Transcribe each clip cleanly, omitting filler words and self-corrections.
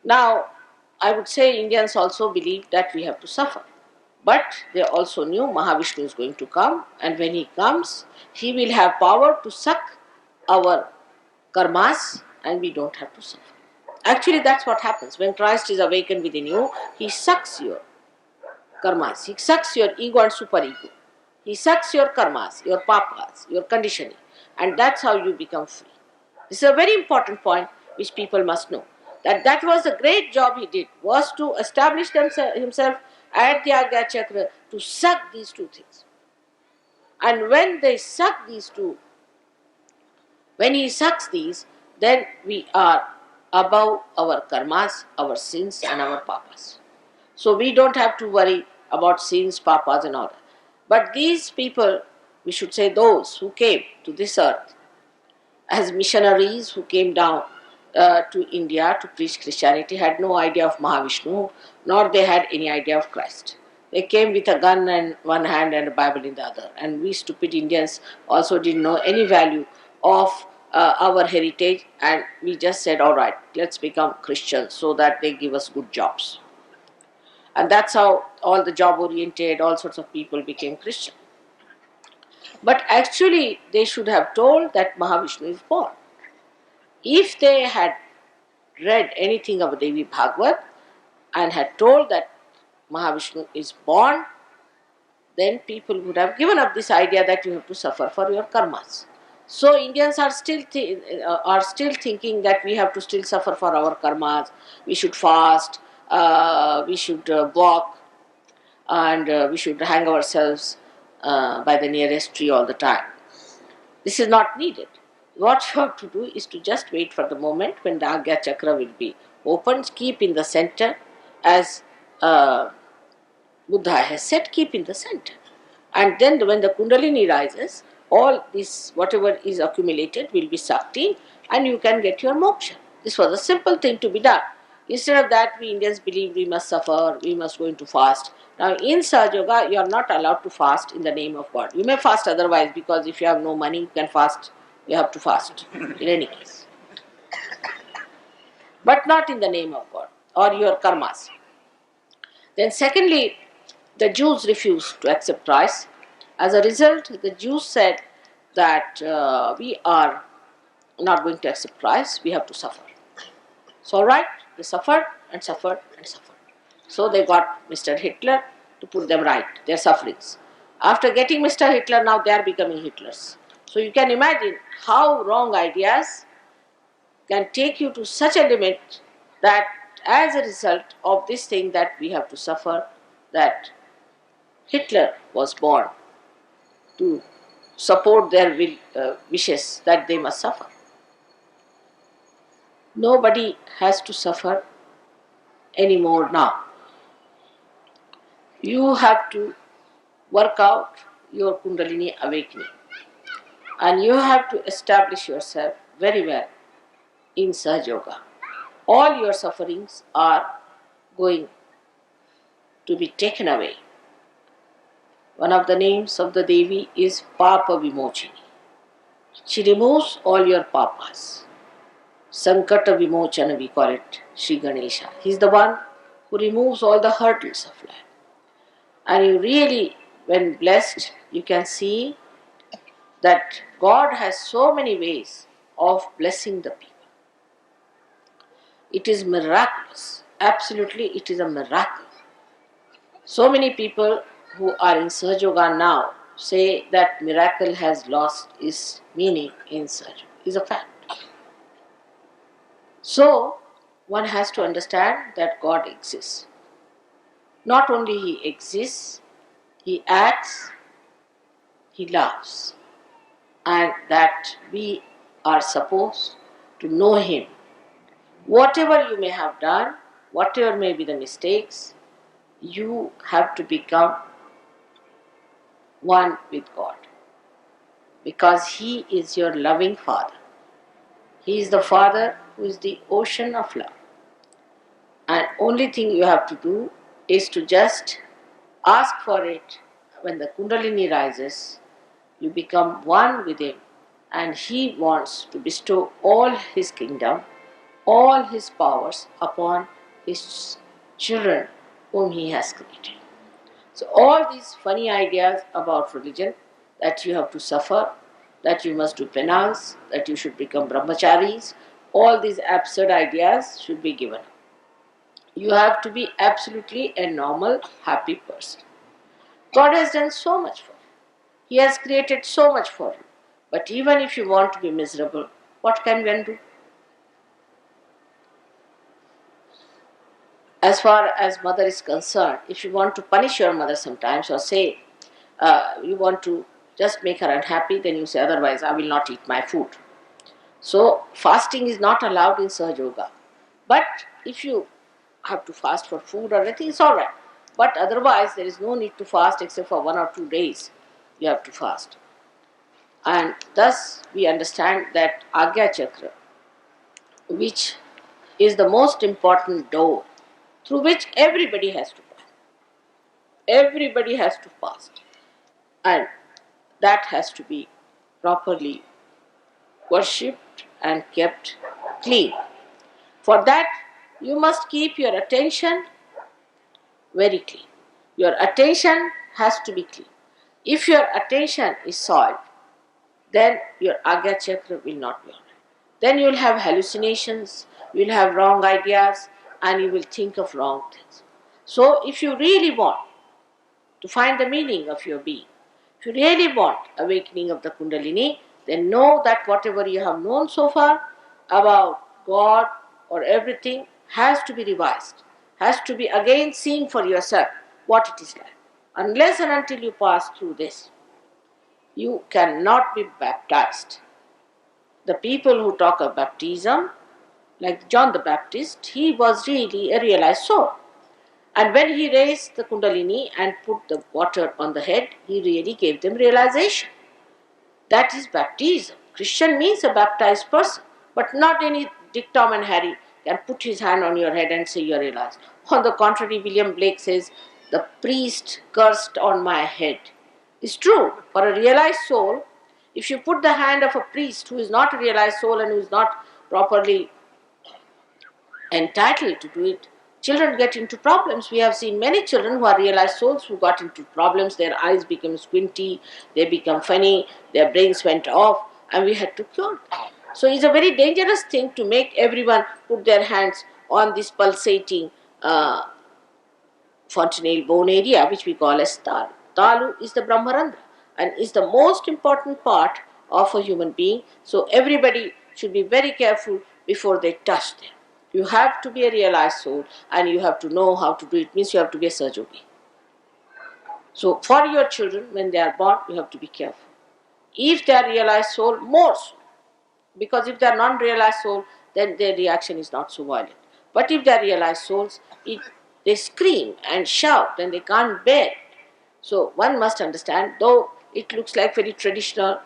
Now, I would say Indians also believe that we have to suffer. But they also knew Mahavishnu is going to come, and when he comes, he will have power to suck our karmas and we don't have to suffer. Actually, that's what happens. When Christ is awakened within you, he sucks your karmas, he sucks your ego and superego. He sucks your karmas, your papas, your conditioning, and that's how you become free. This is a very important point which people must know. That was the great job he did, was to establish himself at the Agnya Chakra to suck these two things. And when they suck these two, when he sucks these, then we are above our karmas, our sins and our papas. So we don't have to worry about sins, papas and all that. But these people, we should say those who came to this earth as missionaries who came down to India to preach Christianity, had no idea of Mahavishnu, nor they had any idea of Christ. They came with a gun in one hand and a Bible in the other. And we stupid Indians also didn't know any value of our heritage, and we just said, all right, let's become Christians so that they give us good jobs. And that's how all the job-oriented, all sorts of people became Christian. But actually, they should have told that Mahavishnu is born. If they had read anything of Devi Bhagavad and had told that Mahavishnu is born, then people would have given up this idea that you have to suffer for your karmas. So Indians are still thinking that we have to still suffer for our karmas. We should fast, we should walk, and we should hang ourselves by the nearest tree all the time. This is not needed. What you have to do is to just wait for the moment when the Agnya Chakra will be opened, keep in the center, as Buddha has said, keep in the center. And then when the Kundalini rises, all this, whatever is accumulated, will be sucked in and you can get your moksha. This was a simple thing to be done. Instead of that, we Indians believe we must suffer, we must go into fast. Now in Sahaja Yoga, you are not allowed to fast in the name of God. You may fast otherwise, because if you have no money, you can fast. You have to fast in any case. But not in the name of God or your karmas. Then secondly, the Jews refused to accept Christ. As a result, the Jews said that we are not going to accept Christ, we have to suffer. So alright, they suffered and suffered and suffered. So they got Mr. Hitler to put them right, their sufferings. After getting Mr. Hitler, now they are becoming Hitlers. So you can imagine how wrong ideas can take you to such a limit that as a result of this thing that we have to suffer, that Hitler was born to support their wishes that they must suffer. Nobody has to suffer anymore now. You have to work out your Kundalini awakening, and you have to establish yourself very well in Sahaja Yoga. All your sufferings are going to be taken away. One of the names of the Devi is Papa Vimochini. She removes all your papas. Sankata Vimochana, we call it, Shri Ganesha. He is the one who removes all the hurdles of life. And you really, when blessed, you can see that God has so many ways of blessing the people. It is miraculous. Absolutely, it is a miracle. So many people who are in Sahaja Yoga now say that miracle has lost its meaning in Sahaja. Is a fact. So, one has to understand that God exists. Not only He exists, He acts, He loves, and that we are supposed to know Him. Whatever you may have done, whatever may be the mistakes, you have to become one with God, because He is your loving Father. He is the Father who is the ocean of love. And only thing you have to do is to just ask for it. When the Kundalini rises, you become one with Him, and He wants to bestow all His kingdom all his powers upon his children whom he has created. So all these funny ideas about religion, that you have to suffer, that you must do penance, that you should become brahmacharis, all these absurd ideas should be given up. You have to be absolutely a normal, happy person. God has done so much for you. He has created so much for you. But even if you want to be miserable, what can one do? As far as mother is concerned, if you want to punish your mother sometimes or say you want to just make her unhappy, then you say, otherwise I will not eat my food. So fasting is not allowed in Sahaja Yoga. But if you have to fast for food or anything, it's all right. But otherwise, there is no need to fast except for 1 or 2 days. You have to fast. And thus, we understand that Agnya Chakra, which is the most important door through which everybody has to pass. Everybody has to fast. And that has to be properly worshipped and kept clean. For that, you must keep your attention very clean. Your attention has to be clean. If your attention is soiled, then your Agnya Chakra will not be alright. Then you will have hallucinations, you will have wrong ideas, and you will think of wrong things. So, if you really want to find the meaning of your being, if you really want awakening of the Kundalini, then know that whatever you have known so far about God or everything has to be revised, has to be again seen for yourself what it is like. Unless and until you pass through this, you cannot be baptized. The people who talk of baptism, like John the Baptist, he was really a realized soul. And when he raised the Kundalini and put the water on the head, he really gave them realization. That is baptism. Christian means a baptized person, but not any Dick, Tom and Harry can put his hand on your head and say you are realized. On the contrary, William Blake says, the priest cursed on my head. It's true. For a realized soul, if you put the hand of a priest who is not a realized soul and who is not properly entitled to do it, children get into problems. We have seen many children who are realized souls who got into problems. Their eyes become squinty, they become funny, their brains went off, and we had to cure them. So it's a very dangerous thing to make everyone put their hands on this pulsating fontanelle bone area, which we call as talu. Talu is the Brahmarandra and is the most important part of a human being. So everybody should be very careful before they touch them. You have to be a realized soul and you have to know how to do it. Means you have to be a Sahaja. So for your children, when they are born, you have to be careful. If they are realized soul, more so. Because if they are non-realized soul, then their reaction is not so violent. But if they are realized souls, they scream and shout and they can't bear it. So one must understand, though it looks like very traditional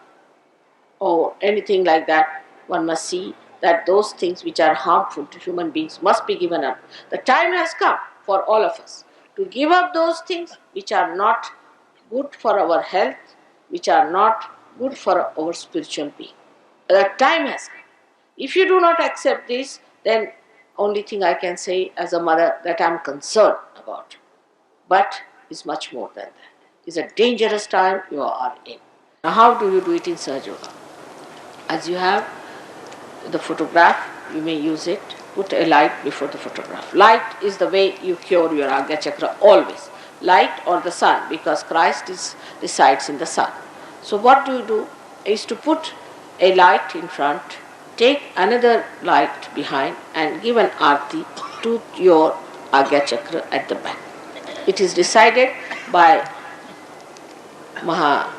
or anything like that, one must see that those things which are harmful to human beings must be given up. The time has come for all of us to give up those things which are not good for our health, which are not good for our spiritual being. The time has come. If you do not accept this, then only thing I can say as a mother that I am concerned about. But it's much more than that. It's a dangerous time you are in. Now how do you do it in Sahaja Yoga? As you have the photograph, you may use it. Put a light before the photograph. Light is the way you cure your Agnya Chakra always. Light or the sun, because Christ resides in the sun. So what do? Is to put a light in front, take another light behind and give an arti to your Agnya Chakra at the back. It is decided by Maha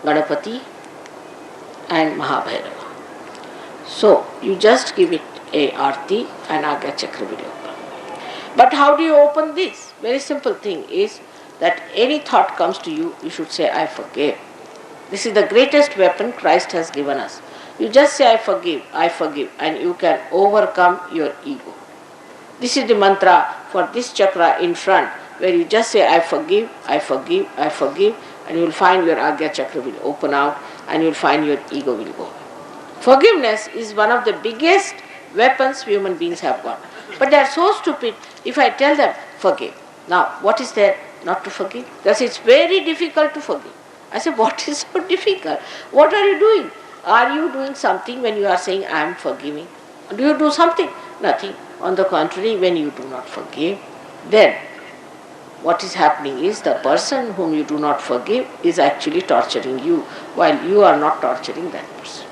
Ganapati and Mahabhairava. So you just give it a arti and Agnya Chakra will open. But how do you open this? Very simple thing is that any thought comes to you, you should say, I forgive. This is the greatest weapon Christ has given us. You just say, I forgive, and you can overcome your ego. This is the mantra for this chakra in front, where you just say, I forgive, and you will find your Agnya Chakra will open out, and you will find your ego will go. Forgiveness is one of the biggest weapons human beings have got. But they are so stupid. If I tell them, forgive. Now, what is there not to forgive? Because it's very difficult to forgive. I say, what is so difficult? What are you doing? Are you doing something when you are saying, I am forgiving? Do you do something? Nothing. On the contrary, when you do not forgive, then what is happening is the person whom you do not forgive is actually torturing you while you are not torturing that person.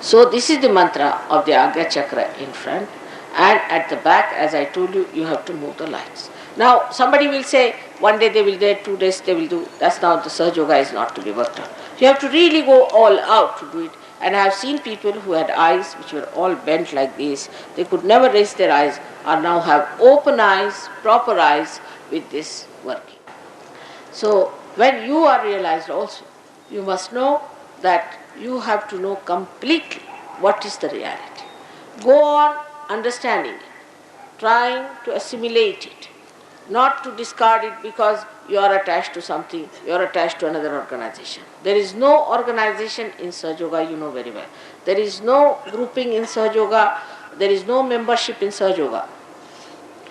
So this is the mantra of the Agnya Chakra in front, and at the back, as I told you, you have to move the lights. Now somebody will say, one day they will do, 2 days they will do. That's now the Sahaja Yoga is not to be worked on. You have to really go all out to do it. And I have seen people who had eyes which were all bent like this. They could never raise their eyes, or now have open eyes, proper eyes with this working. So when you are realized also, you must know that you have to know completely what is the reality. Go on understanding it, trying to assimilate it, not to discard it because you are attached to something, you are attached to another organization. There is no organization in Sahaja Yoga, you know very well. There is no grouping in Sahaja Yoga, there is no membership in Sahaja Yoga.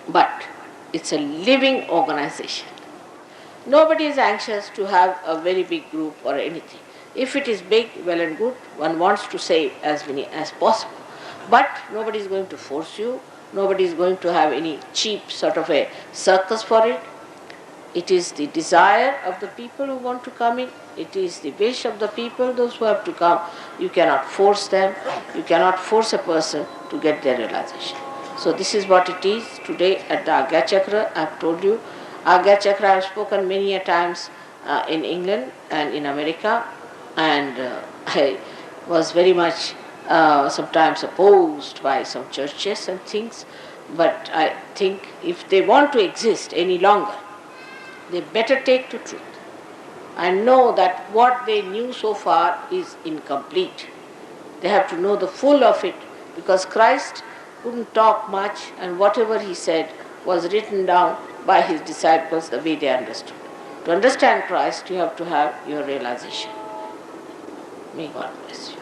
But it's a living organization. Nobody is anxious to have a very big group or anything. If it is big, well and good, one wants to save as many as possible. But nobody is going to force you, nobody is going to have any cheap sort of a circus for it. It is the desire of the people who want to come in, it is the wish of the people, those who have to come. You cannot force them, you cannot force a person to get their realization. So this is what it is today at the Agnya Chakra. I have told you, Agnya Chakra I have spoken many a times in England and in America, and I was very much sometimes opposed by some churches and things, but I think if they want to exist any longer, they better take to truth and know that what they knew so far is incomplete. They have to know the full of it, because Christ couldn't talk much, and whatever he said was written down by his disciples the way they understood. To understand Christ, you have to have your realization. May God bless you.